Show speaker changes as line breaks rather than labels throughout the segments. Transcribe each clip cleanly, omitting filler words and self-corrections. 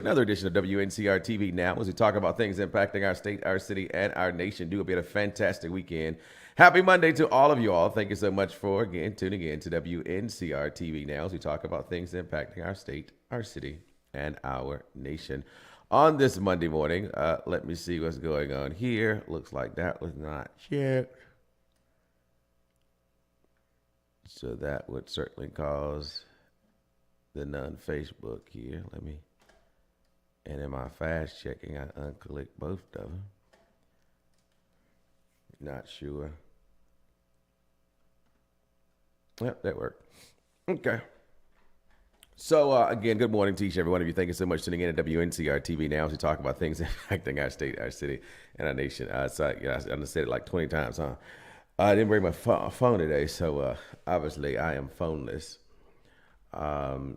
Another edition of WNCR-TV Now, as we talk about things impacting our state, our city, and our nation. Do hope you had a fantastic weekend. Happy Monday to all of you all. Thank you so much for, again, tuning in to WNCR-TV Now, as we talk about things impacting our state, our city, and our nation. On this Monday morning, let me see what's going on here. Looks like that was not checked. So that would certainly cause the non-Facebook here. And in my fast checking, I unclick both of them. Not sure. Yep, that worked. Okay. So, again, good morning to each and every one of you. Thank you so much for tuning in at WNCR TV Now as we talk about things impacting our state, our city, and our nation. I said it like 20 times, huh? I didn't bring my phone today, so obviously I am phoneless.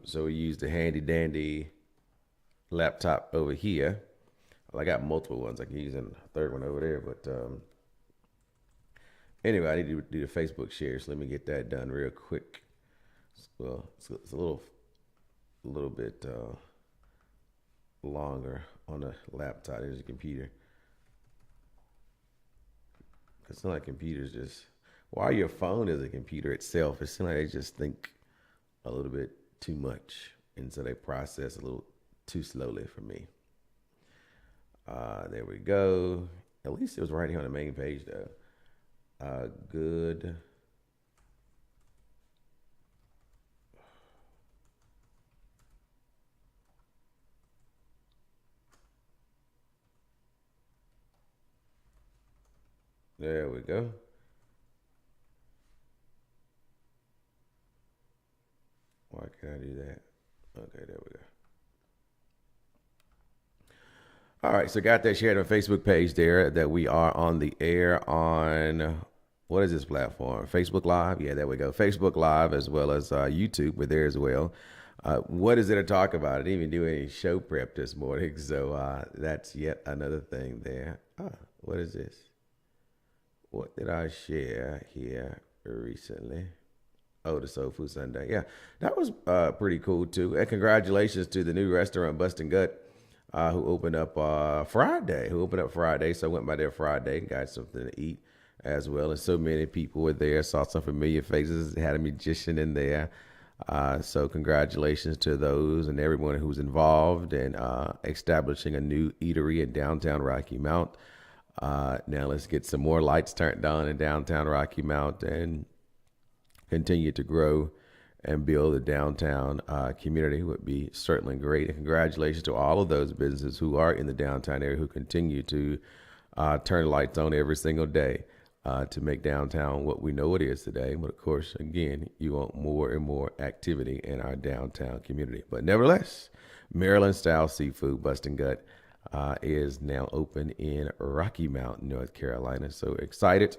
So we use the handy-dandy laptop over here. Well, I got multiple ones. I can use a third one over there, but anyway, I need to do the Facebook share, so let me get that done real quick. Well, it's a little bit longer on the laptop. There's a computer. It's not like computers just, while your phone is a computer itself, it seems like they just think a little bit too much, and so they process a little too slowly for me. There we go. At least it was right here on the main page, though. Good. There we go. Why can't I do that? Okay, there we go. All right, so got that shared on the Facebook page there that we are on the air on, what is this platform? Facebook Live? Yeah, there we go. Facebook Live as well as YouTube. We're there as well. What is it to talk about? I didn't even do any show prep this morning, so that's yet another thing there. What is this? What did I share here recently? Oh, the Soul Food Sunday. Yeah, that was pretty cool, too. And congratulations to the new restaurant, Bustin' Gut, who opened up Friday. So I went by there Friday and got something to eat as well. And so many people were there. Saw some familiar faces. Had a magician in there. So congratulations to those and everyone who's involved in establishing a new eatery in downtown Rocky Mount. Now let's get some more lights turned on in downtown Rocky Mount and continue to grow and build the downtown community would be certainly great. And congratulations to all of those businesses who are in the downtown area who continue to turn lights on every single day to make downtown what we know it is today. But of course, again, you want more and more activity in our downtown community. But nevertheless, Maryland style seafood, Bustin' Gut, is now open in Rocky Mount, North Carolina. So excited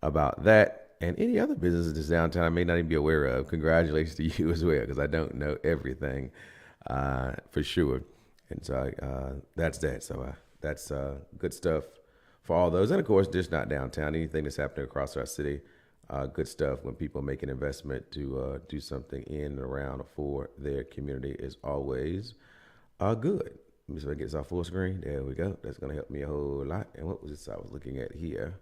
about that. And any other businesses downtown I may not even be aware of. Congratulations to you as well, because I don't know everything for sure. And so that's that. So that's good stuff for all those. And of course, just not downtown. Anything that's happening across our city, good stuff when people make an investment to do something in and around for their community is always good. Let me see if I can get this off full screen. There we go. That's going to help me a whole lot. And what was this I was looking at here?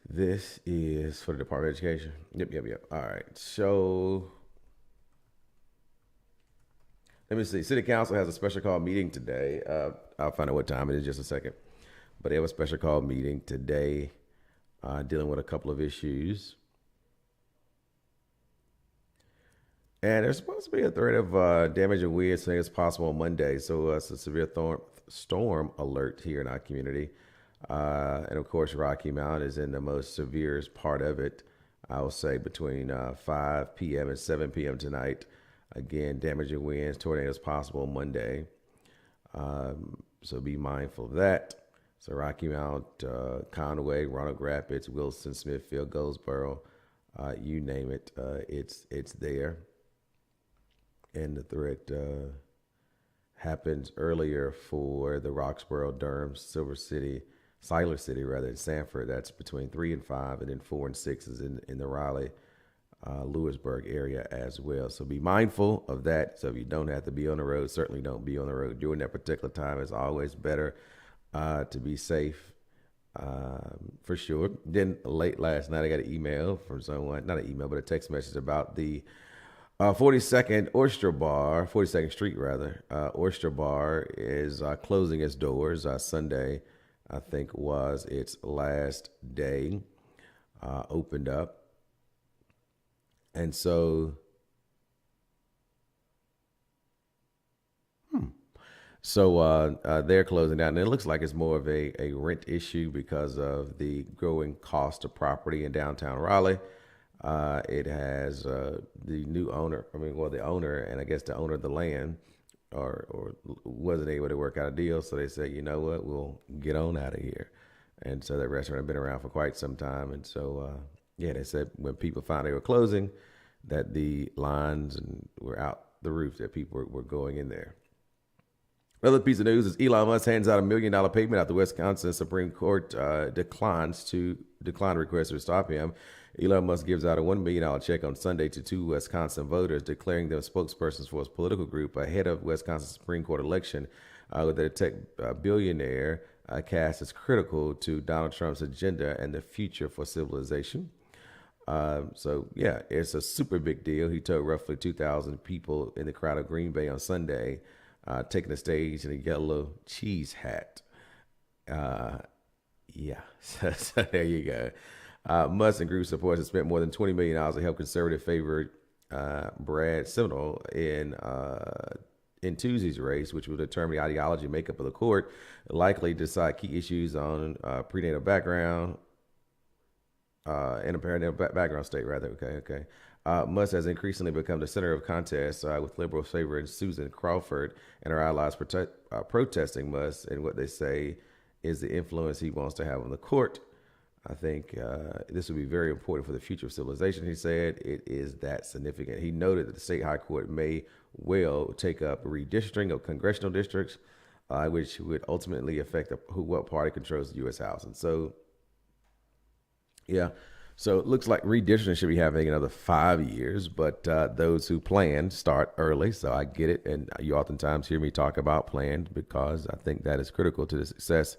This is for the Department of Education. Yep. All right. So let me see. City Council has a special call meeting today. I'll find out what time it is in just a second. But they have a special call meeting today dealing with a couple of issues. And there's supposed to be a threat of damage and wind saying it's possible on Monday. So it's a severe storm alert here in our community. And of course, Rocky Mount is in the most severe part of it. I will say between 5 p.m. and 7 p.m. tonight. Again, damaging winds, tornadoes possible Monday. So be mindful of that. So Rocky Mount, Conway, Roanoke Rapids, Wilson, Smithfield, Goldsboro, you name it, it's there. And the threat happens earlier for the Roxborough, Durham, Silver City, Siler City rather, in Sanford. That's between 3 and 5, and then 4 and 6 is in the Raleigh Lewisburg area as well. So be mindful of that. So if you don't have to be on the road, certainly don't be on the road during that particular time. It's always better to be safe, for sure. Then late last night, I got an email from someone, not an email, but a text message about the 42nd Oyster Bar, 42nd Street rather. Oyster Bar is closing its doors Sunday. I think was its last day. Opened up. And so, they're closing down. And it looks like it's more of a rent issue because of the growing cost of property in downtown Raleigh. It has the new owner, the owner, and I guess the owner of the land, or wasn't able to work out a deal. So they said, you know what, we'll get on out of here. And so that restaurant had been around for quite some time. And so, they said when people found they were closing, that the lines were out the roof, that people were going in there. Another piece of news is Elon Musk hands out $1 million payment after Wisconsin Supreme Court declined requests to stop him. Elon Musk gives out a $1 million check on Sunday to two Wisconsin voters, declaring them spokespersons for his political group ahead of Wisconsin Supreme Court election, with the tech billionaire cast as critical to Donald Trump's agenda and the future for civilization. It's a super big deal. He told roughly 2,000 people in the crowd of Green Bay on Sunday, taking the stage in a yellow cheese hat. So there you go. Musk and group supporters have spent more than $20 million to help conservative favorite Brad Seminole in Tuesday's race, which will determine the ideology and makeup of the court, likely decide key issues on prenatal background, in a perinatal background state, rather. Okay. Musk has increasingly become the center of contest with liberal favorite Susan Crawford and her allies protesting Musk and what they say is the influence he wants to have on the court. I think this will be very important for the future of civilization, he said. It is that significant. He noted that the state high court may well take up redistricting of congressional districts, which would ultimately affect what party controls the U.S. House. And so, so it looks like redistricting should be happening another 5 years, but those who plan start early. So I get it. And you oftentimes hear me talk about planned because I think that is critical to the success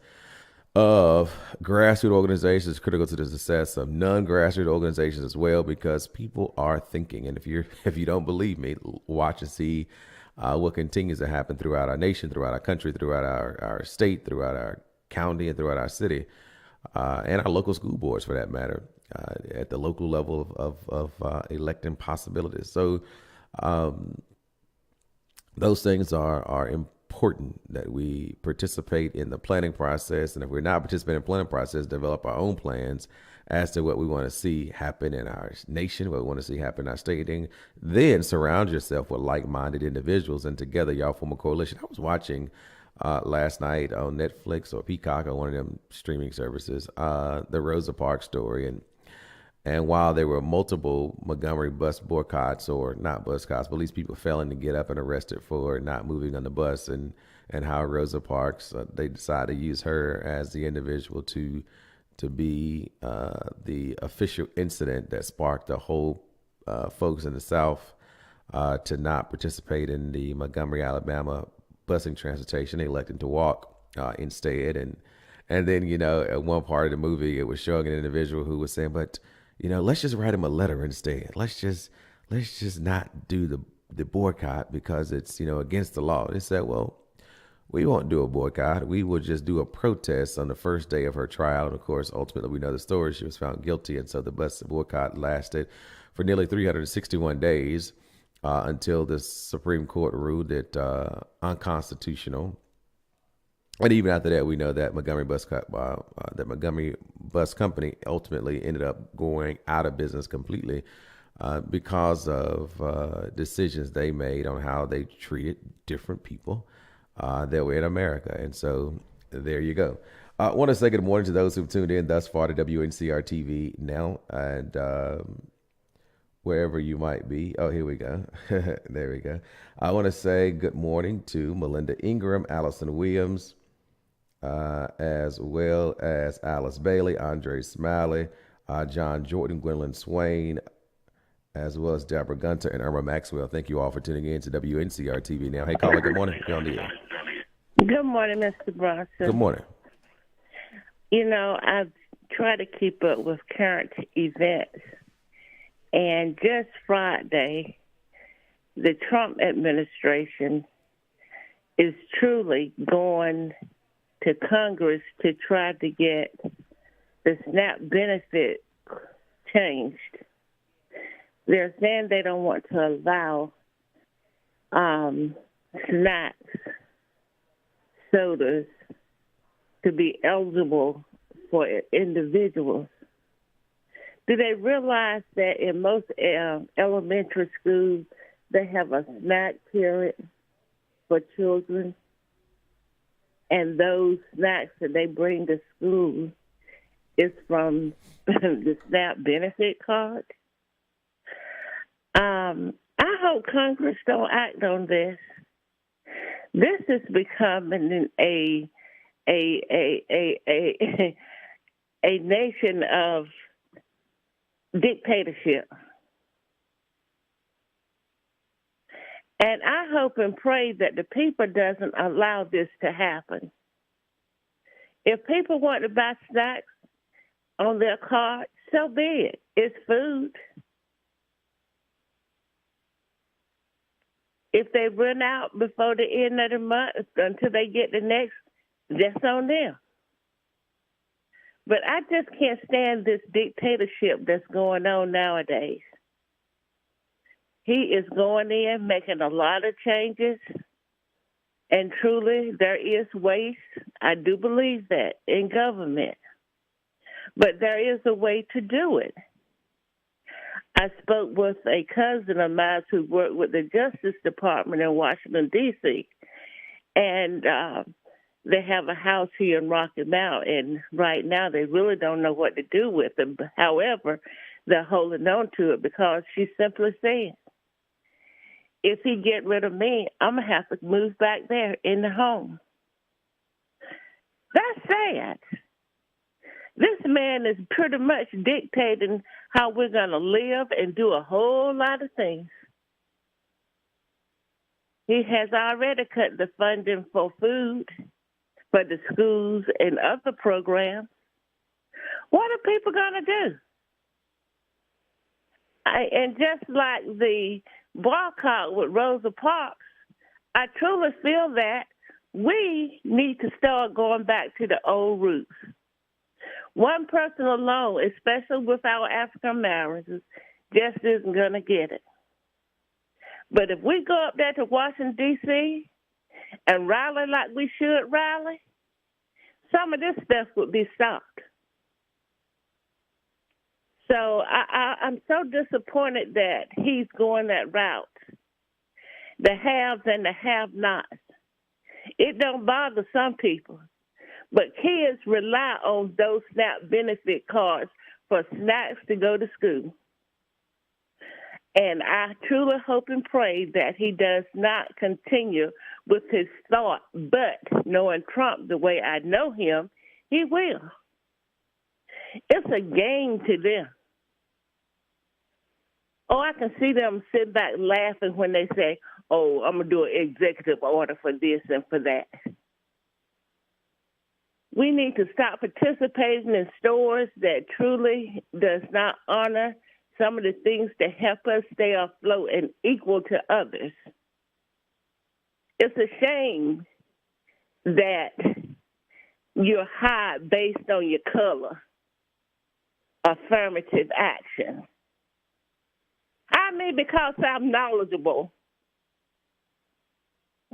of grassroots organizations, critical to the success of non-grassroots organizations as well, because people are thinking. And if you don't believe me, watch and see what continues to happen throughout our nation, throughout our country, throughout our state, throughout our county, and throughout our city, and our local school boards, for that matter, at the local level of electing possibilities. So those things are important that we participate in the planning process. And if we're not participating in the planning process, develop our own plans as to what we want to see happen in our nation, what we want to see happen in our state. And then surround yourself with like-minded individuals, and together y'all form a coalition. I was watching last night on Netflix or Peacock or one of them streaming services, the Rosa Parks story. And while there were multiple Montgomery bus boycotts, or not boycotts, but at least people failing to get up and arrested for not moving on the bus, and how Rosa Parks, they decided to use her as the individual to be the official incident that sparked the whole folks in the South to not participate in the Montgomery, Alabama busing transportation. They elected to walk instead. And then, at one part of the movie, it was showing an individual who was saying, but let's just write him a letter instead. Let's just not do the boycott because it's, against the law. They said, well, we won't do a boycott. We will just do a protest on the first day of her trial. And of course, ultimately, we know the story. She was found guilty. And so the bus boycott lasted for nearly 361 days until the Supreme Court ruled it unconstitutional. And even after that, we know that Montgomery Bus Company ultimately ended up going out of business completely because of decisions they made on how they treated different people that were in America. And so there you go. I want to say good morning to those who've tuned in thus far to Wncr-Tv Now, and wherever you might be. Oh, here we go. There we go. I want to say good morning to Melinda Ingram, Allison Williams, as well as Alice Bailey, Andre Smiley, John Jordan, Gwendolyn Swain, as well as Deborah Gunter and Irma Maxwell. Thank you all for tuning in to WNCR-TV Now. Hey, caller, good morning. You're on the air.
Good morning, Mr. Bronson.
Good morning.
You know, I've tried to keep up with current events, and just Friday, the Trump administration is truly going to Congress to try to get the SNAP benefit changed. They're saying they don't want to allow snacks, sodas to be eligible for individuals. Do they realize that in most elementary schools they have a snack period for children, and those snacks that they bring to school is from the SNAP benefit card? I hope Congress don't act on this. This is becoming a nation of dictatorship. And I hope and pray that the people doesn't allow this to happen. If people want to buy snacks on their card, so be it. It's food. If they run out before the end of the month until they get the next, that's on them. But I just can't stand this dictatorship that's going on nowadays. He is going in, making a lot of changes, and truly there is waste. I do believe that in government. But there is a way to do it. I spoke with a cousin of mine who worked with the Justice Department in Washington, D.C., and they have a house here in Rocky Mount, and right now they really don't know what to do with it. However, they're holding on to it because she simply said, if he get rid of me, I'm going to have to move back there in the home. That's sad. This man is pretty much dictating how we're going to live and do a whole lot of things. He has already cut the funding for food, for the schools and other programs. What are people going to do? And just like the boycott with Rosa Parks, I truly feel that we need to start going back to the old roots. One person alone, especially with our African Americans, just isn't going to get it. But if we go up there to Washington, D.C., and rally like we should rally, some of this stuff would be stopped. So I'm so disappointed that he's going that route. The haves and the have-nots. It don't bother some people. But kids rely on those SNAP benefit cards for snacks to go to school. And I truly hope and pray that he does not continue with his thought. But knowing Trump the way I know him, he will. It's a game to them. Oh, I can see them sit back laughing when they say, oh, I'm going to do an executive order for this and for that. We need to stop participating in stores that truly does not honor some of the things that help us stay afloat and equal to others. It's a shame that you're hired based on your color. Affirmative action. I mean, because I'm knowledgeable.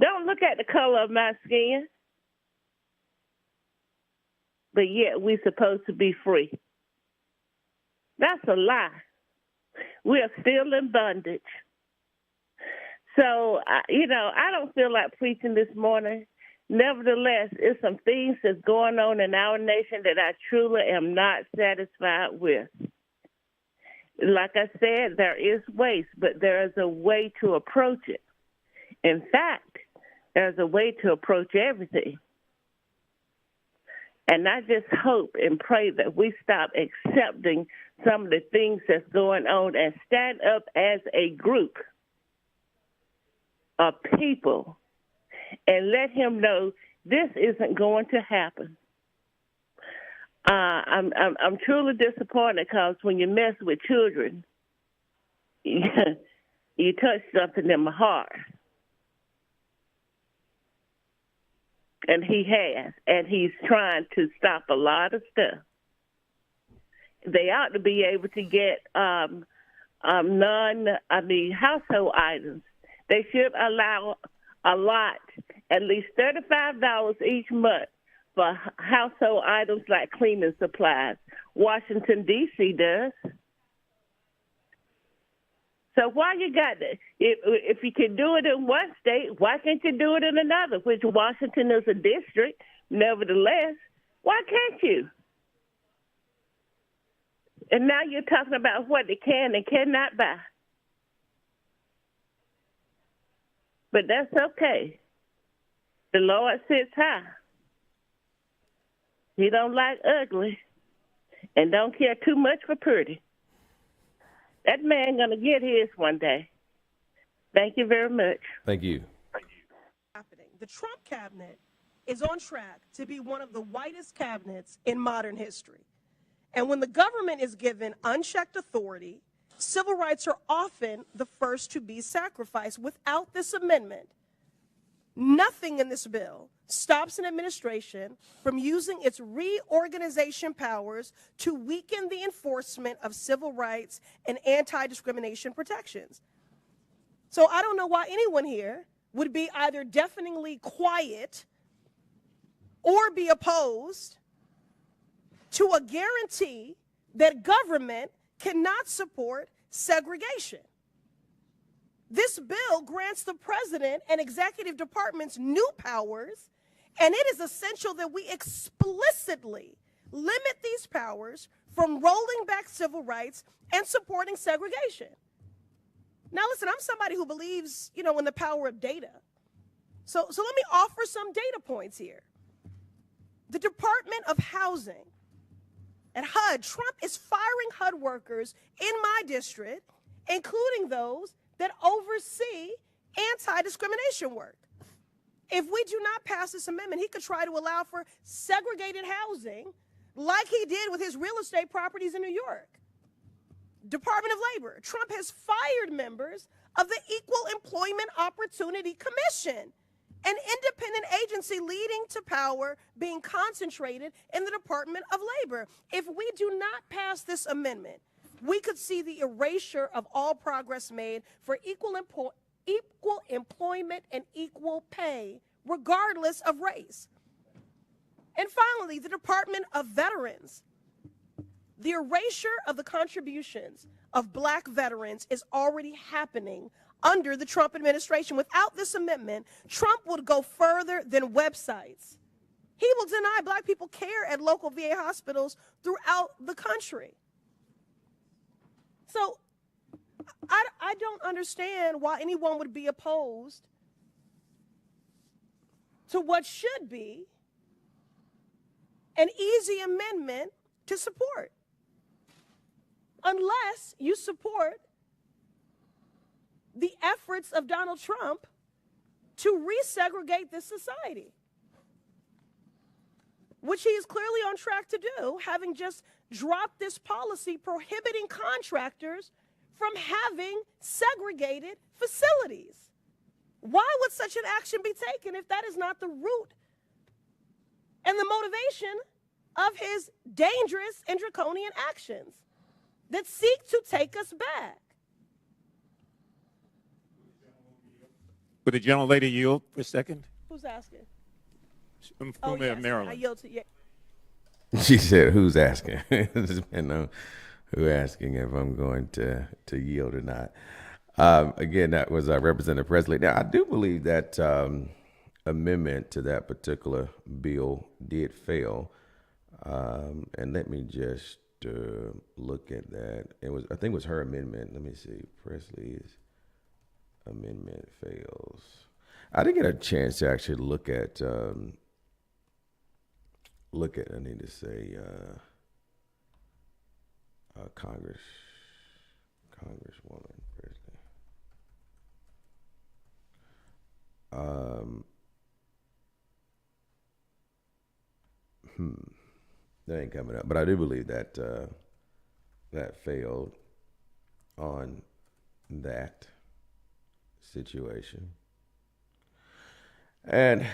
Don't look at the color of my skin. But yet we're supposed to be free. That's a lie. We are still in bondage. So, I don't feel like preaching this morning. Nevertheless, it's some things that's going on in our nation that I truly am not satisfied with. Like I said, there is waste, but there is a way to approach it. In fact, there's a way to approach everything. And I just hope and pray that we stop accepting some of the things that's going on and stand up as a group of people and let him know this isn't going to happen. I'm truly disappointed because when you mess with children, you touch something in my heart. And he has, and he's trying to stop a lot of stuff. They ought to be able to get household items. They should allow at least $35 each month for household items like cleaning supplies. Washington, D.C. does. So why you got that? If you can do it in one state, why can't you do it in another? Which Washington is a district, nevertheless. Why can't you? And now you're talking about what they can and cannot buy. But that's okay. The Lord sits high. He don't like ugly and don't care too much for pretty. That man gonna get his one day. Thank you very much.
Thank you.
The Trump cabinet is on track to be one of the whitest cabinets in modern history. And when the government is given unchecked authority, civil rights are often the first to be sacrificed. Without this amendment, nothing in this bill stops an administration from using its reorganization powers to weaken the enforcement of civil rights and anti-discrimination protections. So I don't know why anyone here would be either deafeningly quiet or be opposed to a guarantee that government cannot support segregation. This bill grants the president and executive departments new powers, and it is essential that we explicitly limit these powers from rolling back civil rights and supporting segregation. Now, listen, I'm somebody who believes, in the power of data. So let me offer some data points here. The Department of Housing at HUD, Trump is firing HUD workers in my district, including those that oversee anti-discrimination work. If we do not pass this amendment, he could try to allow for segregated housing like he did with his real estate properties in New York. Department of Labor, Trump has fired members of the Equal Employment Opportunity Commission, an independent agency leading to power being concentrated in the Department of Labor. If we do not pass this amendment, we could see the erasure of all progress made for equal employment and equal pay, regardless of race. And finally, the Department of Veterans. The erasure of the contributions of black veterans is already happening under the Trump administration. Without this amendment, Trump would go further than websites. He will deny black people care at local VA hospitals throughout the country. So I don't understand why anyone would be opposed to what should be an easy amendment to support, unless you support the efforts of Donald Trump to resegregate this society, which he is clearly on track to do, having just dropped this policy prohibiting contractors from having segregated facilities. Why would such an action be taken if that is not the root and the motivation of his dangerous and draconian actions that seek to take us back?
Would the gentlelady yield for a second?
Who's asking?
Yes, Maryland.
I yield to you.
She said, "Who's asking?" Depending on who asking if I'm going to yield or not. Again, that was Representative Presley. Now, I do believe that amendment to that particular bill did fail. And let me just look at that. I think it was her amendment. Let me see. Presley's amendment fails. I didn't get a chance to actually look at look at. I need to say Congresswoman, President. That ain't coming up, but I do believe that that failed on that situation. And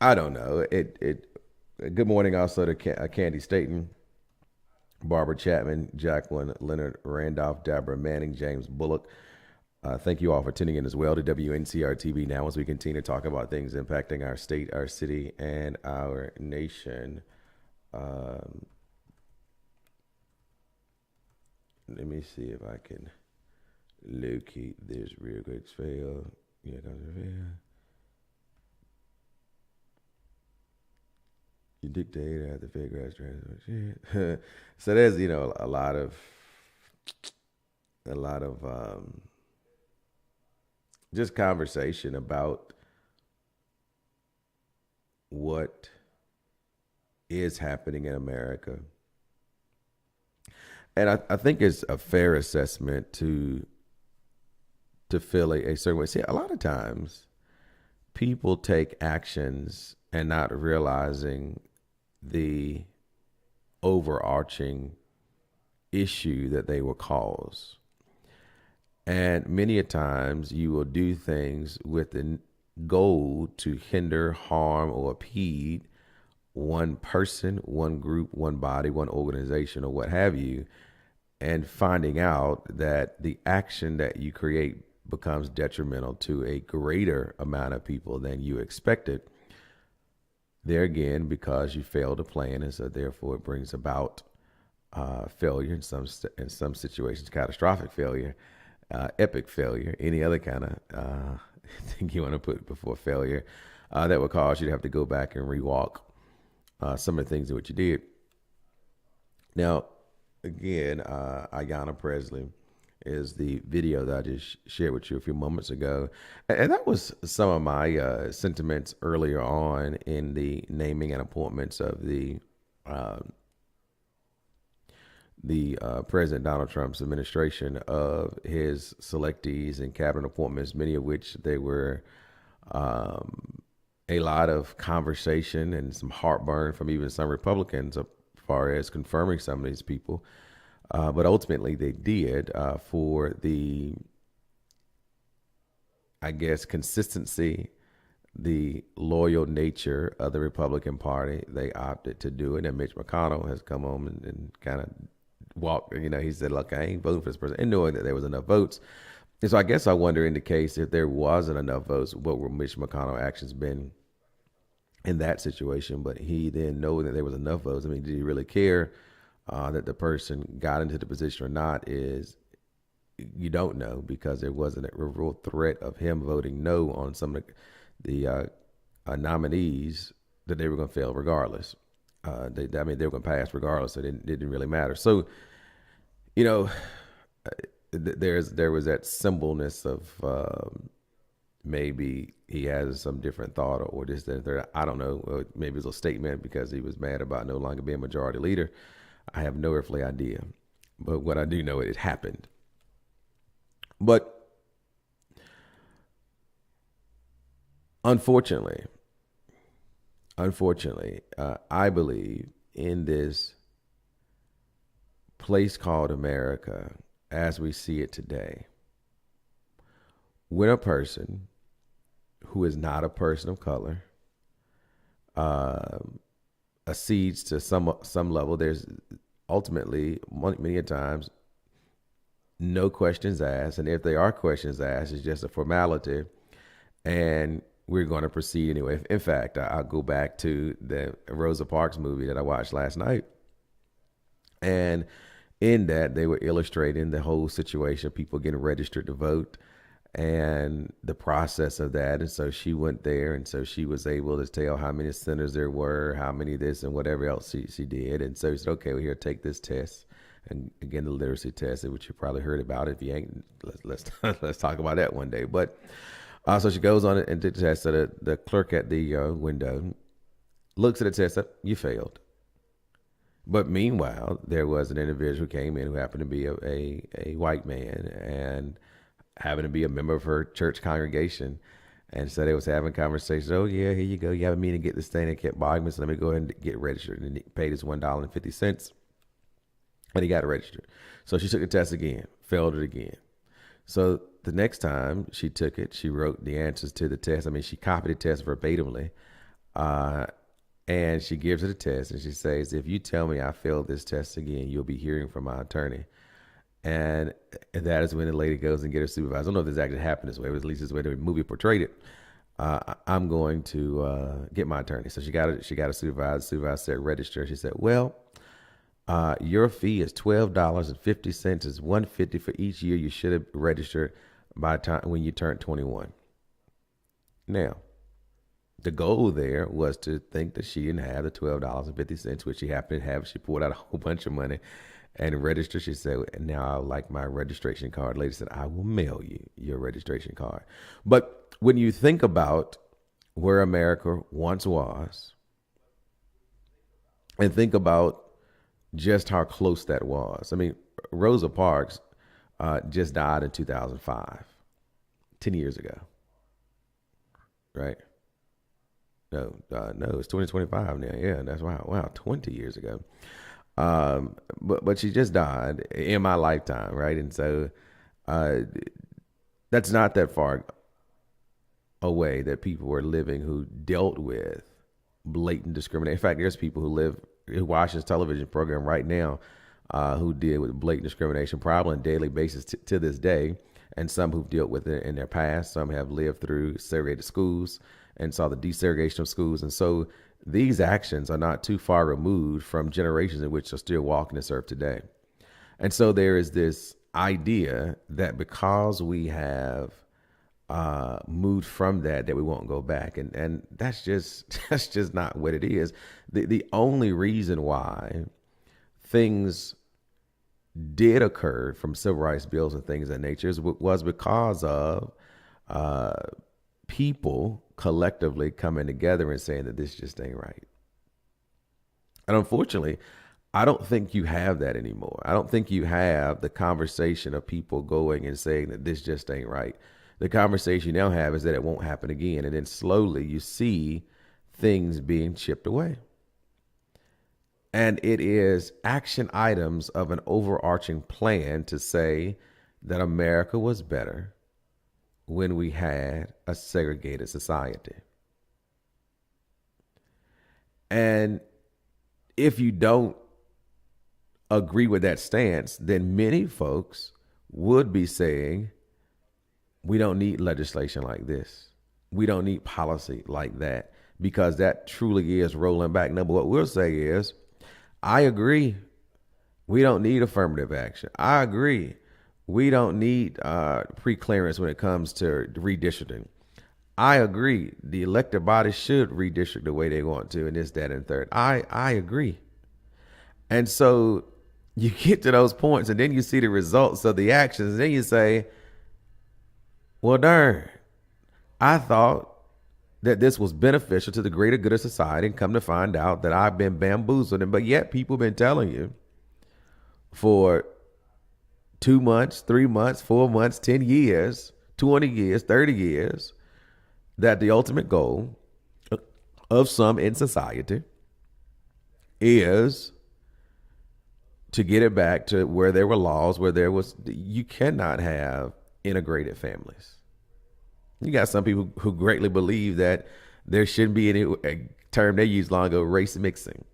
I don't know. Good morning also to Candy Staten, Barbara Chapman, Jacqueline Leonard Randolph, Deborah Manning, James Bullock. Thank you all for tuning in as well to WNCR-TV Now as we continue to talk about things impacting our state, our city, and our nation. Let me see if I can locate this real quick. Fail. Yeah, you dictate at the fairgrounds transfer. So there's a lot of just conversation about what is happening in America. And I think it's a fair assessment to feel a certain way. See, a lot of times people take actions and not realizing the overarching issue that they will cause. And many a times you will do things with the goal to hinder, harm, or impede one person, one group, one body, one organization, or what have you, and finding out that the action that you create becomes detrimental to a greater amount of people than you expected. There again, because you failed to plan, and so therefore it brings about failure in some situations, catastrophic failure, epic failure, any other kind of thing you want to put before failure that would cause you to have to go back and rewalk some of the things that what you did. Now, again, Ayanna Presley is the video that I just shared with you a few moments ago. And that was some of my sentiments earlier on in the naming and appointments of the President Donald Trump's administration, of his selectees and cabinet appointments, many of which they were a lot of conversation and some heartburn from even some Republicans as far as confirming some of these people. But ultimately they did for the, I guess, consistency, the loyal nature of the Republican Party. They opted to do it. And Mitch McConnell has come home and kind of walked, he said, look, I ain't voting for this person, and knowing that there was enough votes. And so I guess I wonder, in the case, if there wasn't enough votes, what would Mitch McConnell's actions been in that situation? But he then knowing that there was enough votes, I mean, did he really care that the person got into the position or not? Is, you don't know, because there wasn't a real threat of him voting no on some of the nominees, that they were going to fail regardless. They were going to pass regardless, so it didn't really matter. So, there was that symbolness of maybe he has some different thought or this, that, and third. I don't know. Maybe it was a statement because he was mad about no longer being majority leader. I have no earthly idea. But what I do know, it happened. But unfortunately, I believe in this place called America as we see it today, when a person who is not a person of color accedes to some level, there's ultimately many a times no questions asked, and if there are questions asked, it's just a formality, and we're going to proceed anyway. In fact, I'll go back to the Rosa Parks movie that I watched last night, and in that they were illustrating the whole situation, people getting registered to vote and the process of that. And so she went there, and so she was able to tell how many senators there were, how many this and whatever else she did. And so she said, okay, well, here, take this test. And again, the literacy test, which you probably heard about. If you ain't, let's talk about that one day. But so she goes on and did the test. So the clerk at the window looks at the test, you failed. But meanwhile, there was an individual who came in who happened to be a white man and happened to be a member of her church congregation. And so they was having conversations. Oh, yeah, here you go. You have a meeting to get this thing. And kept bothering me. So let me go ahead and get registered. And he paid his $1.50. And he got registered. So she took the test again, failed it again. So the next time she took it, she wrote the answers to the test. I mean, she copied the test verbatimly. And she gives her the test and she says, if you tell me I failed this test again, you'll be hearing from my attorney. And that is when the lady goes and get her supervisor. I don't know if this actually happened this way, but at least this is the way the movie portrayed it. I'm going to get my attorney. So she got a supervisor. The supervisor said, register. She said, well, your fee is $12.50. It's $150 for each year you should have registered by time when you turn 21. Now, the goal there was to think that she didn't have the $12.50, which she happened to have. She pulled out a whole bunch of money and registered. She said, now I would like my registration card. The lady said, I will mail you your registration card. But when you think about where America once was and think about just how close that was. I mean, Rosa Parks just died in 2005, 10 years ago, right? No, it's 2025 now. Yeah, that's wow, 20 years ago. But she just died in my lifetime, right? And so that's not that far away that people were living who dealt with blatant discrimination. In fact, there's people who watch this television program right now who deal with blatant discrimination probably on a daily basis to this day, and some who've dealt with it in their past. Some have lived through segregated schools and saw the desegregation of schools. And so these actions are not too far removed from generations in which are still walking this earth today. And so there is this idea that because we have moved from that we won't go back. And that's just not what it is. The only reason why things did occur from civil rights bills and things of that nature was because of people collectively coming together and saying that this just ain't right. And unfortunately, I don't think you have that anymore. I don't think you have the conversation of people going and saying that this just ain't right. The conversation you now have is that it won't happen again. And then slowly you see things being chipped away. And it is action items of an overarching plan to say that America was better when we had a segregated society. And if you don't agree with that stance, then many folks would be saying, we don't need legislation like this. We don't need policy like that, because that truly is rolling back. No, but what we'll say is, I agree. We don't need affirmative action. I agree. We don't need pre-clearance when it comes to redistricting. I agree. The elected body should redistrict the way they want to, and this, that, and third. I agree. And so you get to those points, and then you see the results of the actions, and then you say, well, darn, I thought that this was beneficial to the greater good of society, and come to find out that I've been bamboozled. But yet people have been telling you for 2 months, 3 months, 4 months, 10 years, 20 years, 30 years, that the ultimate goal of some in society is to get it back to where there were laws, where there was, you cannot have integrated families. You got some people who greatly believe that there shouldn't be any, a term they used long ago, race mixing.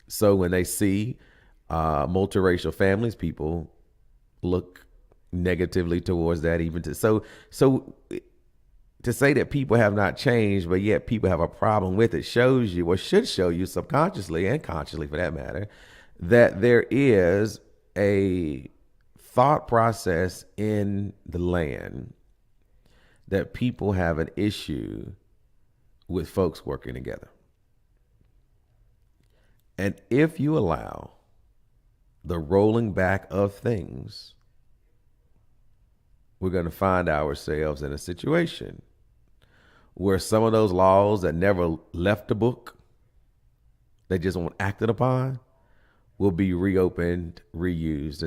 So when they see multiracial families, people look negatively towards that. Even to so to say that people have not changed, but yet people have a problem with it, shows you, or should show you subconsciously and consciously for that matter, that there is a thought process in the land that people have an issue with folks working together. And if you allow the rolling back of things, we're going to find ourselves in a situation where some of those laws that never left the book, they just weren't acted upon, will be reopened, reused.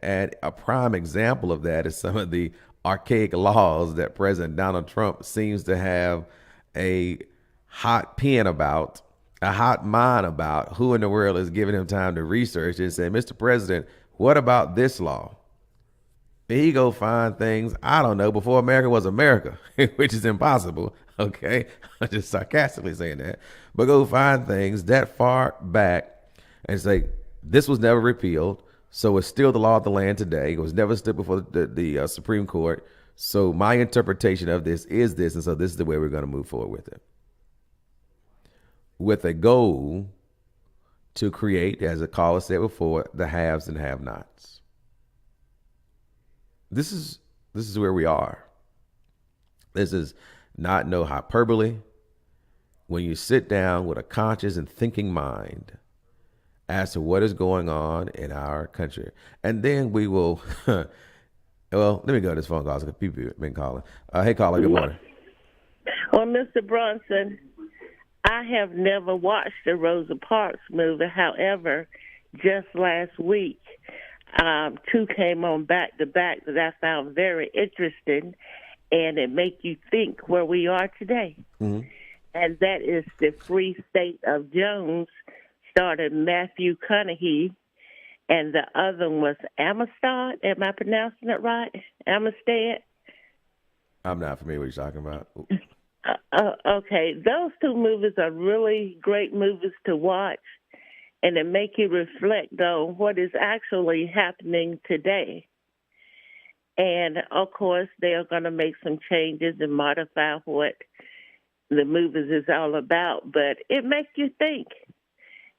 And a prime example of that is some of the archaic laws that President Donald Trump seems to have a hot pen about, a hot mind about. Who in the world is giving him time to research and say, Mr. President, what about this law? He go find things, I don't know, before America was America, which is impossible. Okay. I'm just sarcastically saying that. But go find things that far back and say, this was never repealed. So it's still the law of the land today. It was never stood before the Supreme Court. So my interpretation of this is this. And so this is the way we're going to move forward with it. With a goal to create, as a caller said before, the haves and have-nots. This is where we are. This is not no hyperbole. When you sit down with a conscious and thinking mind as to what is going on in our country, and then we will. Well, let me go to this phone call because people have been calling. Hey, caller, good morning.
Well, Mr. Bronson, I have never watched the Rosa Parks movie. However, just last week, two came on back to back that I found very interesting, and it make you think where we are today. Mm-hmm. And that is the Free State of Jones, starring Matthew McConaughey, and the other one was Amistad. Am I pronouncing it right? Amistad?
I'm not familiar with what you're talking
about. Okay, those two movies are really great movies to watch, and it make you reflect on what is actually happening today. And, of course, they are going to make some changes and modify what the movies is all about, but it makes you think.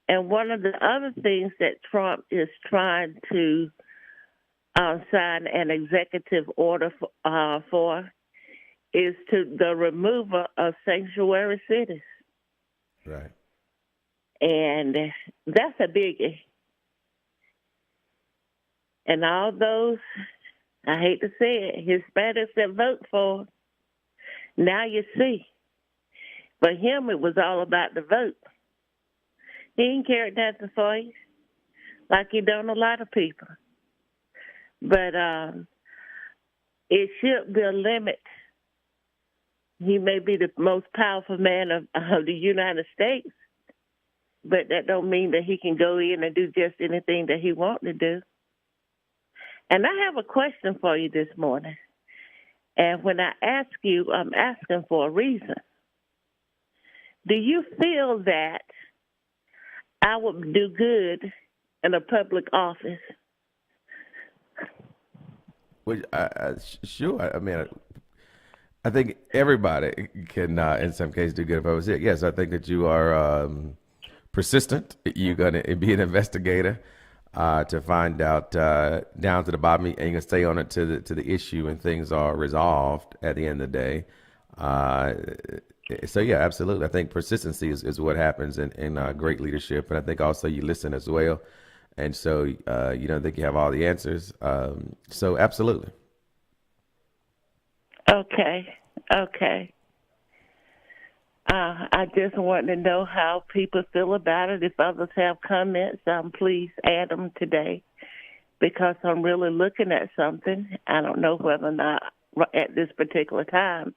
And one of the other things that Trump is trying to sign an executive order for is to the removal of sanctuary cities.
Right.
And that's a biggie. And all those, I hate to say it, Hispanics that vote for him, now you see. For him, it was all about the vote. He ain't cared nothing for you, like he done a lot of people. But it should be a limit. He may be the most powerful man of the United States, but that don't mean that he can go in and do just anything that he wants to do. And I have a question for you this morning. And when I ask you, I'm asking for a reason. Do you feel that I would do good in a public office?
Well, sure. I mean, I think everybody can, in some cases, do good in public office. Yes, I think that you are persistent. You're going to be an investigator to find out down to the bottom, and you're going to stay on it to the issue, and things are resolved at the end of the day. So, yeah, absolutely. I think persistency is what happens in great leadership. And I think also you listen as well. And so you don't think you have all the answers. So, absolutely.
Okay. I just want to know how people feel about it. If others have comments, please add them today, because I'm really looking at something. I don't know whether or not at this particular time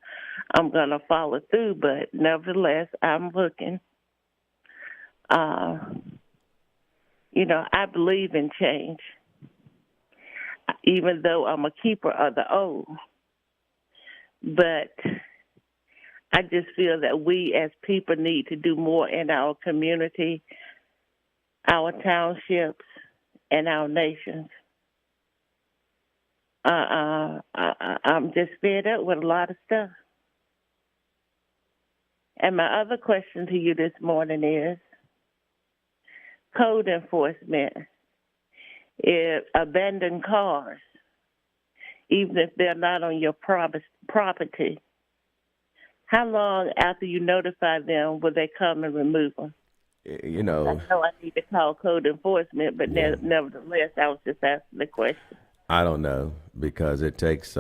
I'm going to follow through, but nevertheless, I'm looking. I believe in change, even though I'm a keeper of the old. But I just feel that we as people need to do more in our community, our townships, and our nations. I'm just fed up with a lot of stuff. And my other question to you this morning is, code enforcement, if abandoned cars, even if they're not on your property, how long after you notify them will they come and remove them? I know I need to call code enforcement, but nevertheless, I was just asking the question.
I don't know, because it takes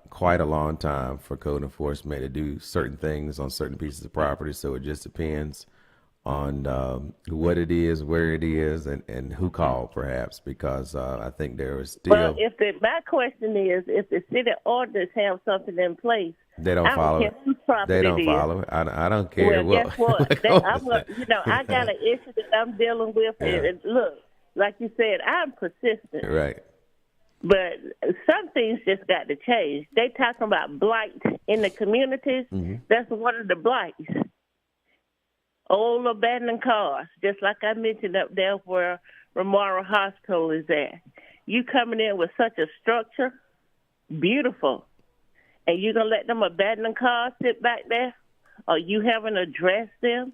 quite a long time for code enforcement to do certain things on certain pieces of property. So it just depends on what it is, where it is, and who called, perhaps, because I think there is
Well,
still
my question is, if the city ordinance have something in place,
they don't
I don't
follow
care
it.
whose property
They don't
it is.
follow it. I don't care
Well, guess what? I got an issue that I'm dealing with.
Yeah.
And look, like you said, I'm persistent.
Right.
But some things just got to change. They talking about blight in the communities.
Mm-hmm.
That's one of the blights. Old abandoned cars, just like I mentioned up there where Memorial Hospital is at. You coming in with such a structure, beautiful, and you going to let them abandoned cars sit back there? Or you haven't addressed them?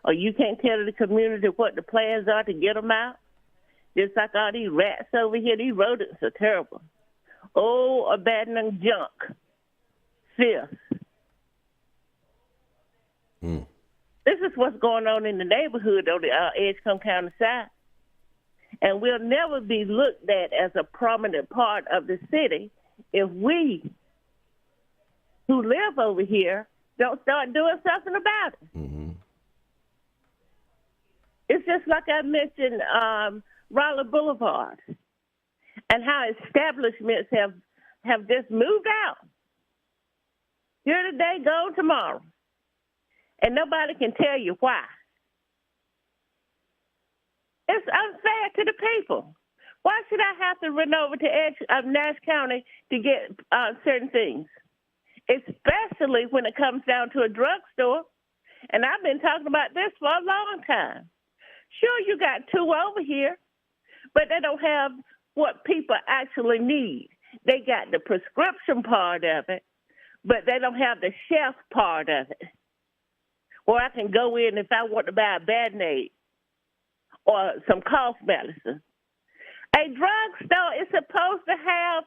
Or you can't tell the community what the plans are to get them out? Just like all these rats over here, these rodents are terrible. Old abandoned junk. Fifth.
Mm.
This is what's going on in the neighborhood on the Edgecombe County side. And we'll never be looked at as a prominent part of the city if we who live over here don't start doing something about it.
Mm-hmm.
It's just like I mentioned Raleigh Boulevard and how establishments have just moved out. Here today, gone tomorrow. And nobody can tell you why. It's unfair to the people. Why should I have to run over to Nash County to get certain things? Especially when it comes down to a drugstore. And I've been talking about this for a long time. Sure, you got two over here, but they don't have what people actually need. They got the prescription part of it, but they don't have the shelf part of it. Or I can go in if I want to buy a Band-Aid or some cough medicine. A drugstore is supposed to have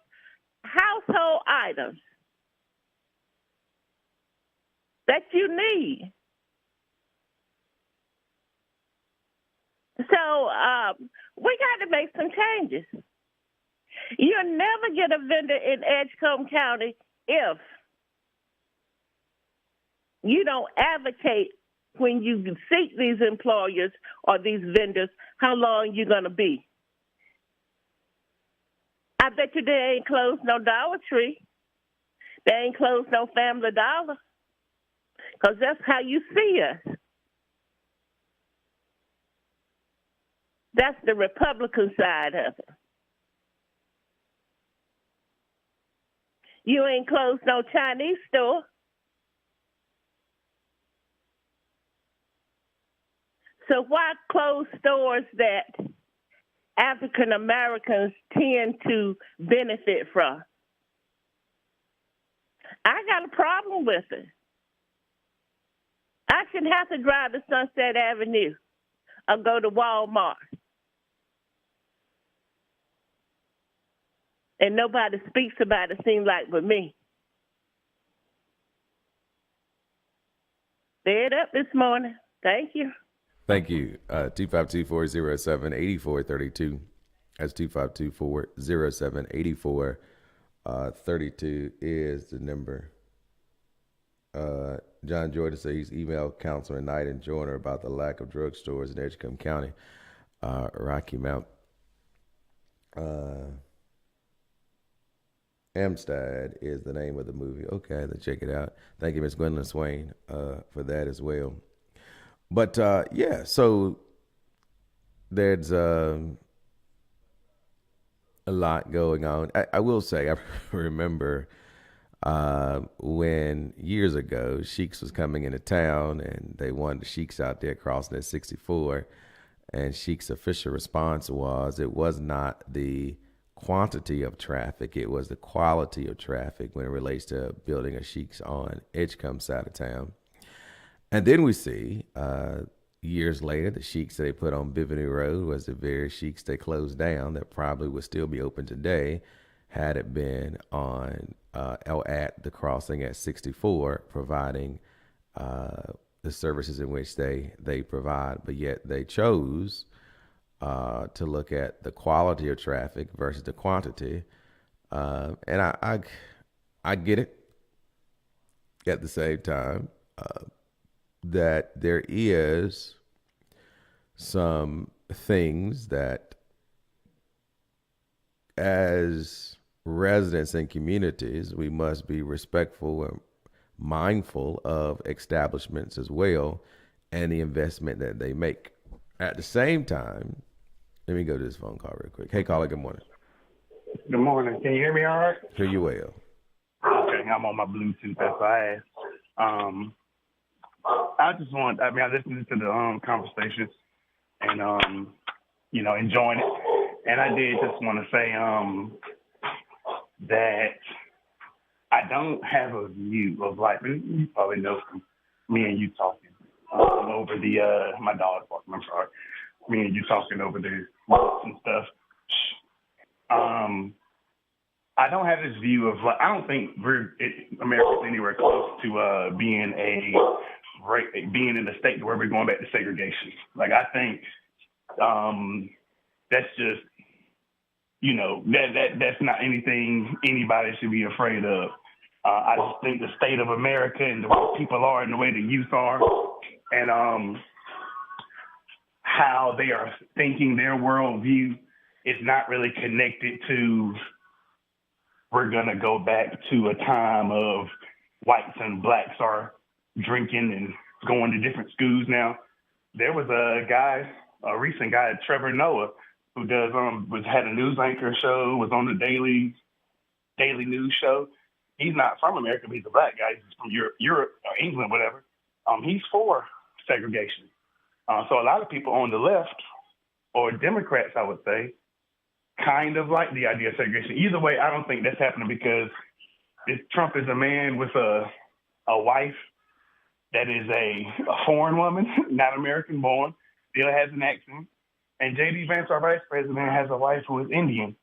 household items that you need. So we got to make some changes. You'll never get a vendor in Edgecombe County if you don't advocate when you seek these employers or these vendors how long you're going to be. I bet you they ain't closed no Dollar Tree. They ain't closed no Family Dollar. Because that's how you see us. That's the Republican side of it. You ain't closed no Chinese store. So why close stores that African Americans tend to benefit from? I got a problem with it. I shouldn't have to drive to Sunset Avenue or go to Walmart. And nobody speaks about it, seems like, but me. Fed up this morning. Thank you.
Thank you. 252-407-8432. That's 252-407-8432 is the number. John Jordan says he's emailed Councilman Knight and Joyner about the lack of drugstores in Edgecombe County. Rocky Mount. Amistad is the name of the movie. Okay, let's check it out. Thank you, Ms. Gwendolyn Swain, for that as well. But yeah, so there's a lot going on. I will say, I remember when years ago, Sheiks was coming into town and they wanted the Sheiks out there crossing at 64. And Sheik's official response was it was not the quantity of traffic, it was the quality of traffic when it relates to building a Sheik's on Edgecombe side of town. And then we see years later the Sheiks that they put on Bivany Road was the very Sheiks they closed down that probably would still be open today had it been on at the crossing at 64 providing the services in which they provide. But yet they chose to look at the quality of traffic versus the quantity. And I get it at the same time that there is some things that, as residents and communities, we must be respectful and mindful of establishments as well and the investment that they make. At the same time, let me go to this phone call real quick. Hey, caller, good morning.
Good morning. Can you hear me all right?
Hear you well.
Okay, I'm on my Bluetooth. That's why I asked. I listened to the conversation and, enjoying it. And I did just want to say that I don't have a view of life. And you probably know from me and you talking over my dog barking, I'm sorry. Me and you talking over the walks and stuff. I don't have this view of I don't think America's anywhere close to being in a state where we're going back to segregation. Like I think that's just that's not anything anybody should be afraid of. I just think the state of America and the way people are and the way the youth are and how they are thinking their worldview is not really connected to we're going to go back to a time of whites and blacks are drinking and going to different schools now. There was a recent guy, Trevor Noah, who had a news anchor show, was on the daily news show. He's not from America, but he's a black guy. He's from Europe or England, whatever. He's for segregation. So a lot of people on the left, or Democrats, I would say, kind of like the idea of segregation. Either way, I don't think that's happening because Trump is a man with a wife that is a foreign woman, not American born, still has an accent. And J.D. Vance, our vice president, has a wife who is Indian,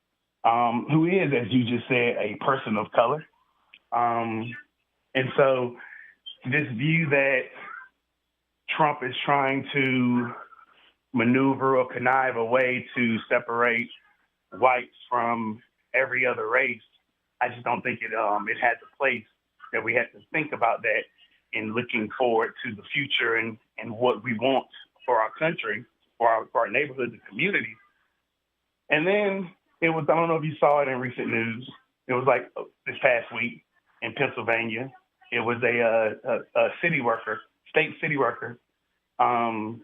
who is, as you just said, a person of color. And so this view that Trump is trying to maneuver or connive a way to separate whites from every other race, I just don't think it has a place that we have to think about that in looking forward to the future and what we want for our country, for our neighborhoods and communities. And then it was, I don't know if you saw it in recent news, it was like this past week in Pennsylvania, it was a city worker, state city worker, a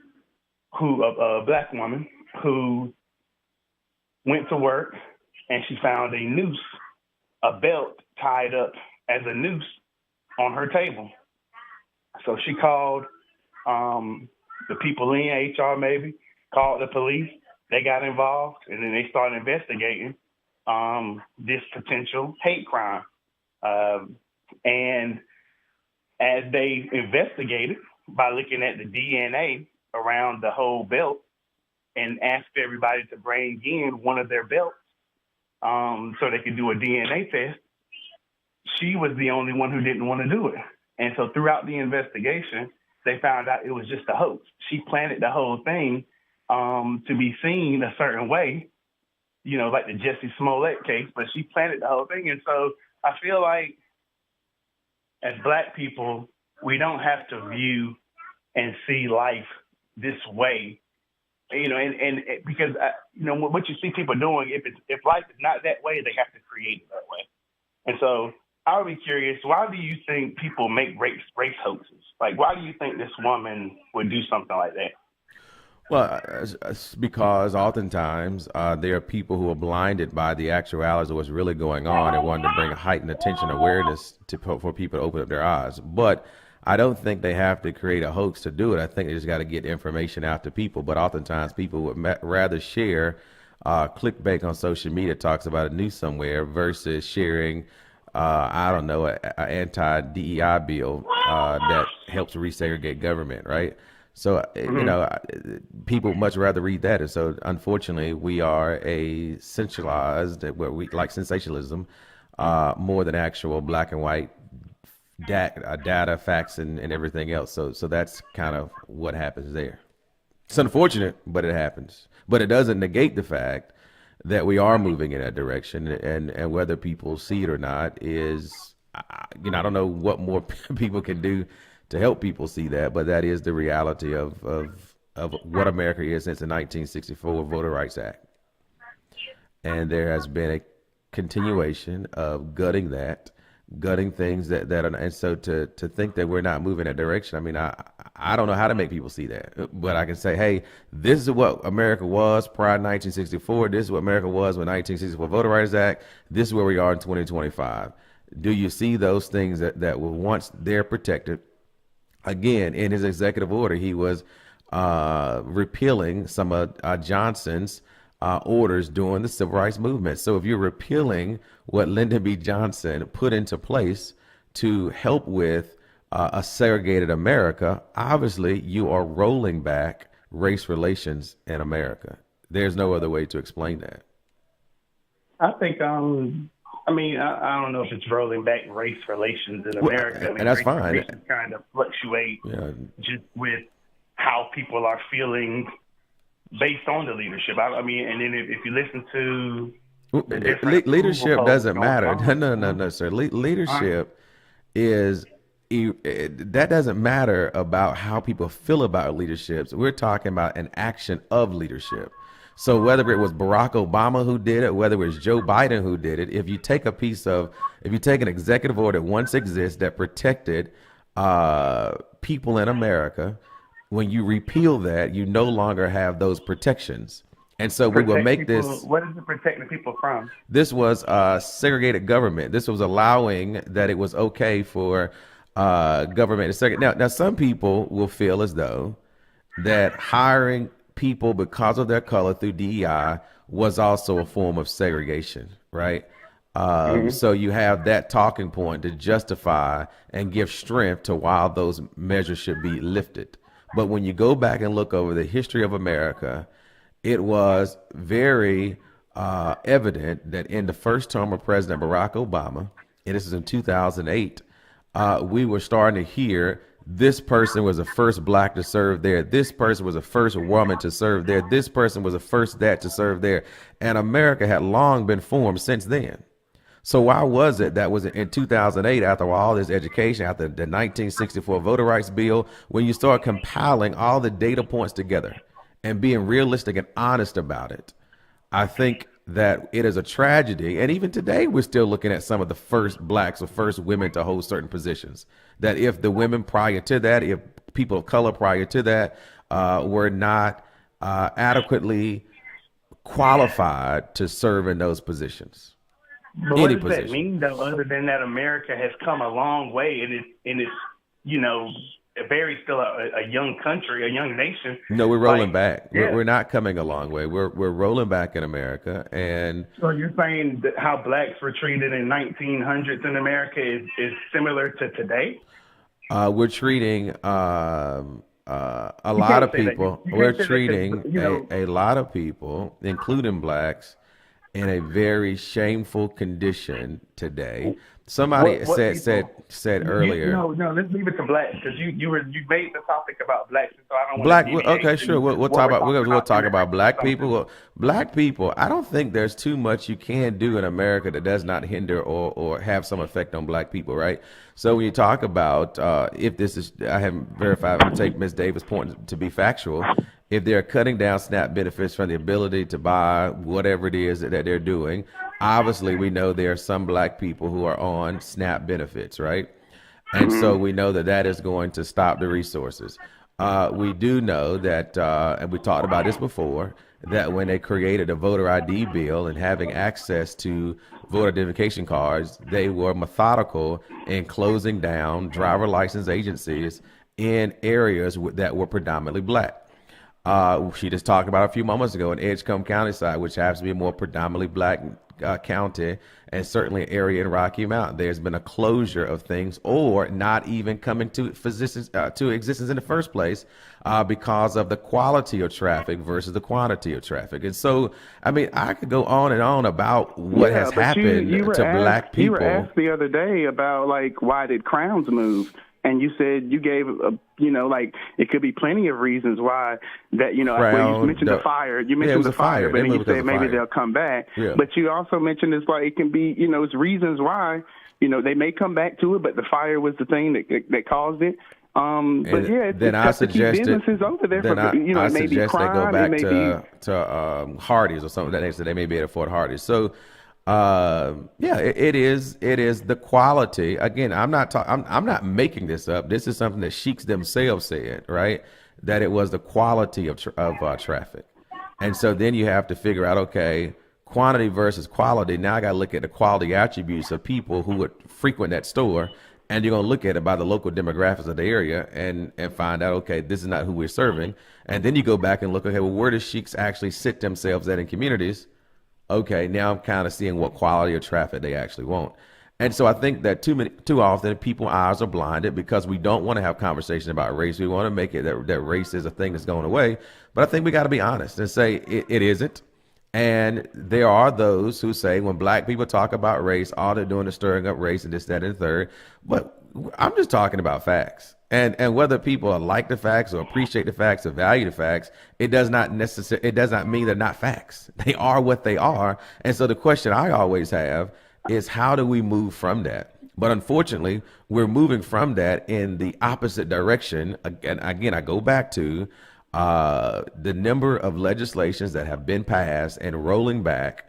black woman who went to work and she found a noose, a belt tied up as a noose on her table. So she called the people in HR, maybe, called the police. They got involved, and then they started investigating this potential hate crime. And as they investigated by looking at the DNA around the whole belt and asked everybody to bring in one of their belts so they could do a DNA test, she was the only one who didn't want to do it. And so throughout the investigation, they found out it was just a hoax. She planted the whole thing to be seen a certain way, like the Jussie Smollett case, but she planted the whole thing. And so I feel like as Black people, we don't have to view and see life this way, and because, what you see people doing, if life is not that way, they have to create it that way. And so I would be curious, why do you think people make race hoaxes? Like, why do you think this woman would do something like that?
Well, it's because oftentimes there are people who are blinded by the actualities of what's really going on and want to bring heightened attention, awareness for people to open up their eyes. But I don't think they have to create a hoax to do it. I think they just got to get information out to people. But oftentimes people would rather share clickbait on social media talks about a news somewhere versus sharing an anti-DEI bill that helps resegregate government, right? So, people much rather read that. And so, unfortunately, we are a centralized, where we like sensationalism more than actual black and white data, facts, and everything else. So that's kind of what happens there. It's unfortunate, but it happens. But it doesn't negate the fact that we are moving in that direction, and whether people see it or not is, I don't know what more people can do to help people see that, but that is the reality of of what America is since the 1964 Voter Rights Act. And there has been a continuation of gutting things that are, and so to think that we're not moving that direction, I mean, I don't know how to make people see that, but I can say, hey, this is what America was prior to 1964. This is what America was when 1964 Voter Rights Act. This is where we are in 2025. Do you see those things that were once there protected? Again, in his executive order, he was repealing some of Johnson's orders during the civil rights movement. So if you're repealing what Lyndon B. Johnson put into place to help with a segregated America, obviously you are rolling back race relations in America. There's no other way to explain that.
I think, I don't know if it's rolling back race relations in America. I mean,
and that's
race
fine.
relations kind of fluctuate just with how people are feeling based on the leadership. I mean, and then if you listen to the different
leadership doesn't matter.
On.
No, sir. Leadership is that doesn't matter about how people feel about leaderships. We're talking about an action of leadership. So whether it was Barack Obama who did it, whether it was Joe Biden who did it, if you take an executive order that once exists that protected people in America, when you repeal that, you no longer have those protections. And so we will make this.
What is it protecting people from?
This was segregated government. This was allowing that it was okay for government to segregate. Now, some people will feel as though that hiring people because of their color through DEI was also a form of segregation, right? So you have that talking point to justify and give strength to why those measures should be lifted. But when you go back and look over the history of America, it was very evident that in the first term of President Barack Obama, and this is in 2008, we were starting to hear this person was the first black to serve there. This person was the first woman to serve there. This person was the first that to serve there. And America had long been formed since then. So why was it that was in 2008, after all this education, after the 1964 Voter Rights Bill, when you start compiling all the data points together and being realistic and honest about it, I think that it is a tragedy. And even today, we're still looking at some of the first blacks or first women to hold certain positions. That if the women prior to that, if people of color prior to that were not adequately qualified to serve in those positions.
But what does that mean, though, other than that America has come a long way and it's very still a young country, a young nation?
No, we're rolling back. Yeah. We're not coming a long way. We're rolling back in America. And
so you're saying that how blacks were treated in 1900s in America is similar to today?
We're treating a lot of people. We're treating a lot of people, including blacks, in a very shameful condition today. Somebody said earlier.
No, let's leave it to blacks because you made the topic about blacks, so I don't
want to. Okay, sure. We'll talk about black people. Well, black people. I don't think there's too much you can do in America that does not hinder or have some effect on black people, right? So when you talk about if this is, I haven't verified. I'm gonna take Ms. Davis' point to be factual. If they're cutting down SNAP benefits from the ability to buy whatever it is that they're doing, obviously we know there are some black people who are on SNAP benefits, right? And so we know that is going to stop the resources. We do know that, and we talked about this before, that when they created a voter ID bill and having access to voter identification cards, they were methodical in closing down driver license agencies in areas that were predominantly black. She just talked about a few moments ago in Edgecombe County side, which happens to be a more predominantly black county, and certainly an area in Rocky Mountain. There's been a closure of things, or not even coming to existence in the first place, because of the quality of traffic versus the quantity of traffic. And so, I mean, I could go on and on about what has happened to black people.
You were asked the other day about why did crowns move? And you said you gave, it could be plenty of reasons why that, you mentioned the fire. You mentioned the fire, but then you said maybe they'll come back. Yeah. But you also mentioned it can be, it's reasons why, they may come back to it, but the fire was the thing that caused it. But yeah,
then I suggest
businesses over there
then
for, you know,
I
it may be
suggest they go
crime, it
back
may be.
to Hardee's or something that nature. They may be able to afford Hardee's. So yeah, it is the quality. Again, I'm not making this up. This is something that sheiks themselves said, right? That it was the quality of traffic. And so then you have to figure out, okay, quantity versus quality. Now I got to look at the quality attributes of people who would frequent that store, and you're going to look at it by the local demographics of the area and find out, okay, this is not who we're serving. And then you go back and look, okay, well, where do sheiks actually sit themselves at in communities? Okay, now I'm kind of seeing what quality of traffic they actually want. And so I think that too often people's eyes are blinded because we don't want to have conversation about race. We want to make it that race is a thing that's going away. But I think we got to be honest and say it isn't. And there are those who say when black people talk about race, all they're doing is stirring up race and this, that, and the third. But I'm just talking about facts. And whether people like the facts or appreciate the facts or value the facts, it does not mean they're not facts. They are what they are. And so the question I always have is how do we move from that? But unfortunately, we're moving from that in the opposite direction. Again, I go back to the number of legislations that have been passed and rolling back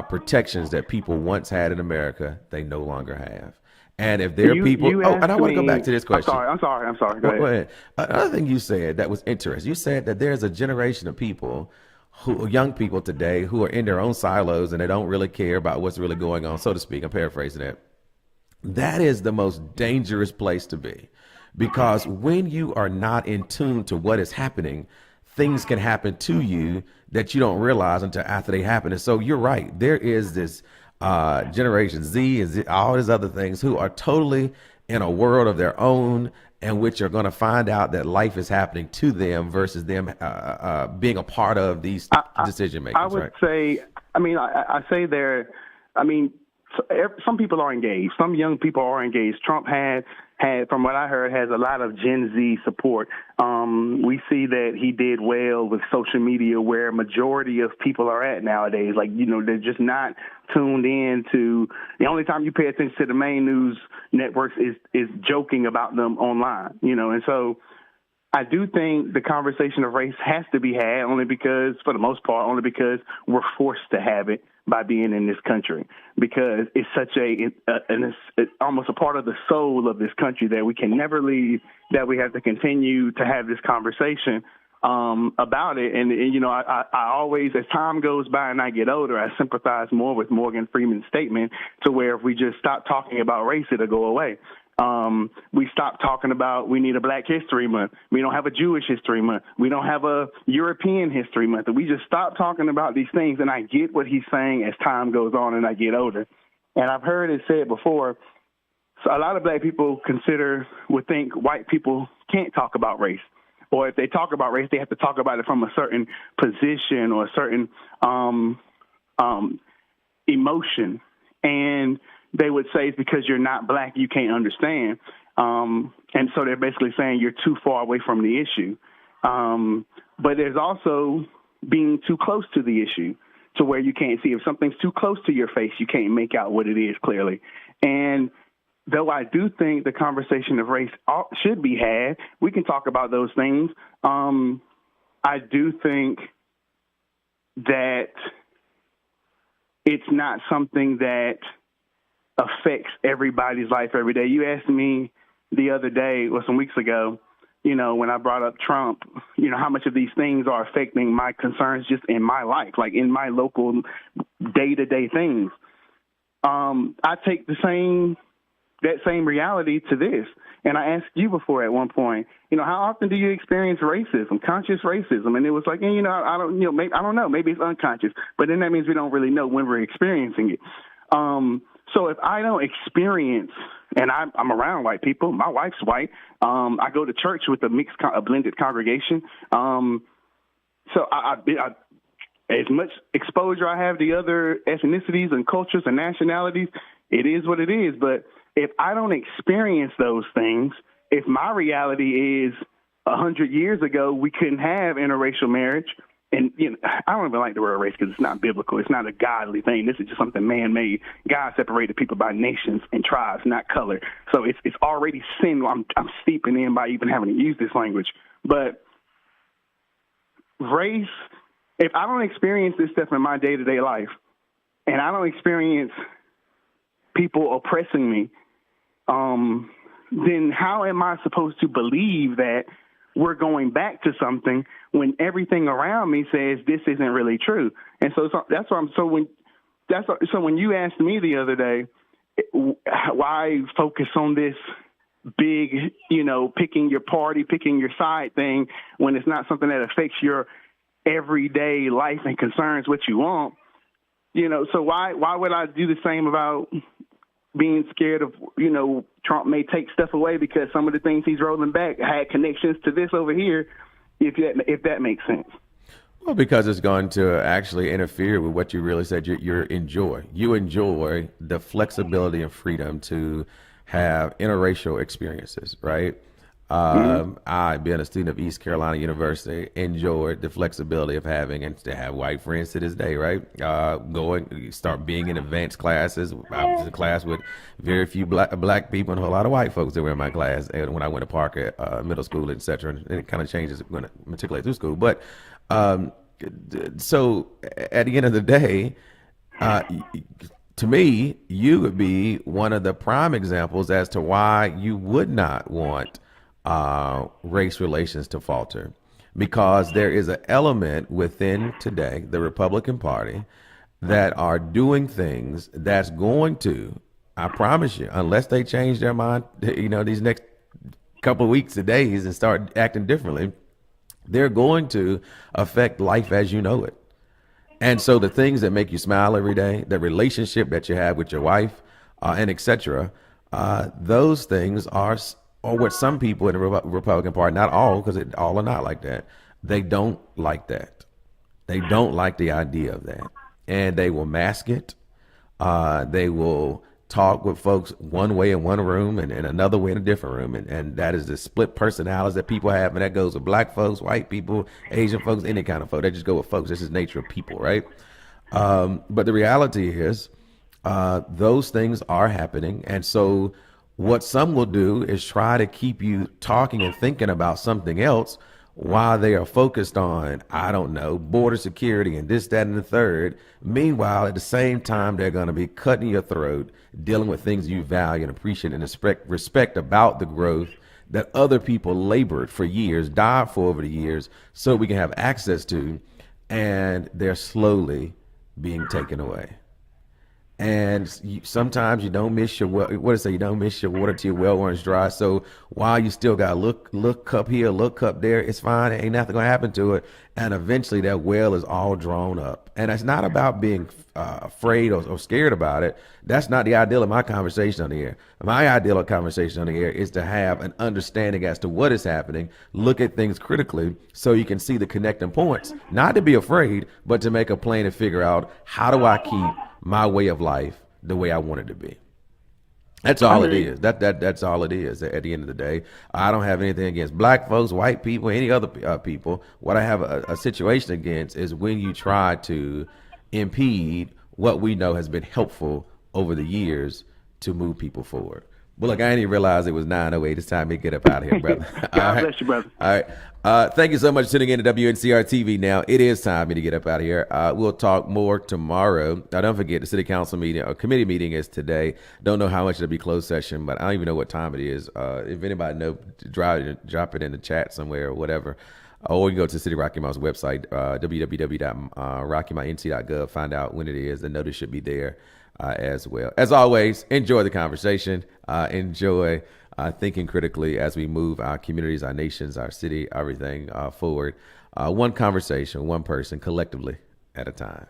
protections that people once had in America, they no longer have. And if there are people, and I want to go back to this question.
I'm sorry.
Go ahead. Another thing you said that was interesting. You said that there's a generation of people young people today who are in their own silos and they don't really care about what's really going on, so to speak. I'm paraphrasing that. That is the most dangerous place to be, because when you are not in tune to what is happening, things can happen to you that you don't realize until after they happen. And so you're right. There is this Generation Z and all these other things who are totally in a world of their own, and which are going to find out that life is happening to them versus them being a part of these decision makers.
I would say, I say some people are engaged. Some young people are engaged. Trump had, from what I heard, has a lot of Gen Z support. We see that he did well with social media, where majority of people are at nowadays. Like, they're just not tuned in to. The only time you pay attention to the main news networks is joking about them online. And so I do think the conversation of race has to be had, for the most part, only because we're forced to have it by being in this country, because it's such it's almost a part of the soul of this country that we can never leave, that we have to continue to have this conversation about it. And I always, as time goes by and I get older, I sympathize more with Morgan Freeman's statement, to where if we just stop talking about race, it'll go away. We stopped talking about we need a Black History Month. We don't have a Jewish History Month. We don't have a European History Month. And we just stopped talking about these things. And I get what he's saying as time goes on and I get older. And I've heard it said before, so a lot of Black people would think white people can't talk about race. Or if they talk about race, they have to talk about it from a certain position or a certain emotion. And they would say it's because you're not Black, you can't understand. And so they're basically saying you're too far away from the issue. But there's also being too close to the issue, to where you can't see. If something's too close to your face, you can't make out what it is clearly. And though I do think the conversation of race should be had, we can talk about those things. I do think that it's not something that affects everybody's life every day. You asked me the other day, or some weeks ago, when I brought up Trump, how much of these things are affecting my concerns just in my life, like in my local day-to-day things. I take that same reality to this. And I asked you before at one point, how often do you experience racism, conscious racism? And it was like, I don't know, maybe it's unconscious, but then that means we don't really know when we're experiencing it. So if I don't experience, and I'm around white people, my wife's white, I go to church with a blended congregation. So I as much exposure I have to other ethnicities and cultures and nationalities, it is what it is. But if I don't experience those things, if my reality is 100 years ago we couldn't have interracial marriage, and I don't even like the word race because it's not biblical. It's not a godly thing. This is just something man-made. God separated people by nations and tribes, not color. So it's already sin. I'm steeping in by even having to use this language. But race, if I don't experience this stuff in my day-to-day life, and I don't experience people oppressing me, then how am I supposed to believe that we're going back to something when everything around me says this isn't really true? And so that's why when you asked me the other day, why focus on this big, picking your party, picking your side thing when it's not something that affects your everyday life and concerns what you want? So why would I do the same about being scared of, Trump may take stuff away because some of the things he's rolling back had connections to this over here, if that makes sense.
Well, because it's going to actually interfere with what you really said you enjoy. You enjoy the flexibility and freedom to have interracial experiences, right? I, being a student of East Carolina University, enjoyed the flexibility of having and to have white friends to this day, right? Start being in advanced classes. I was in class with very few black people and a whole lot of white folks that were in my class. And when I went to Parker Middle School, et cetera, and it kind of changes when I matriculate through school. But so at the end of the day, to me, you would be one of the prime examples as to why you would not want race relations to falter, because there is an element within today, the Republican Party, that are doing things that's going to, I promise you, unless they change their mind, these next couple of weeks or days and start acting differently, they're going to affect life as you know it. And so the things that make you smile every day, the relationship that you have with your wife, and et cetera, those things are what some people in the Republican Party, not all, because all are not like that, they don't like that. They don't like the idea of that. And they will mask it. They will talk with folks one way in one room and another way in a different room. And that is the split personalities that people have. And that goes with black folks, white people, Asian folks, any kind of folks. They just go with folks. This is nature of people, right? But the reality is those things are happening. And so what some will do is try to keep you talking and thinking about something else while they are focused on, I don't know, border security and this, that, and the third. Meanwhile, at the same time, they're going to be cutting your throat, dealing with things you value and appreciate and respect about the growth that other people labored for years, died for over the years, so we can have access to, and they're slowly being taken away. And sometimes you don't miss your you don't miss your water till your well runs dry. So while you still got look cup here, look cup there, it's fine. Ain't nothing gonna happen to it. And eventually that well is all drawn up. And it's not about being afraid or scared about it. That's not the ideal of my conversation on the air. My ideal of conversation on the air is to have an understanding as to what is happening, look at things critically so you can see the connecting points, not to be afraid, but to make a plan and figure out, how do I keep my way of life the way I want it to be? That's all it is. That's all it is at the end of the day. I don't have anything against black folks, white people, any other people. What I have a situation against is when you try to impede what we know has been helpful over the years to move people forward. Well, look, I didn't even realize it was 9:08. It's time to get up out of here, brother.
God bless you, brother.
All right. Thank you so much for tuning in to WNCR-TV Now. It is time for me to get up out of here. We'll talk more tomorrow. Don't forget, the city council meeting or committee meeting is today. Don't know how much it'll be closed session, but I don't even know what time it is. If anybody knows, drop it in the chat somewhere or whatever. Or you can go to City Rocky Mountain's website, www.rockymountnc.gov, find out when it is. The notice should be there as well. As always, enjoy the conversation. Enjoy thinking critically as we move our communities, our nations, our city, everything forward. One conversation, one person, collectively at a time.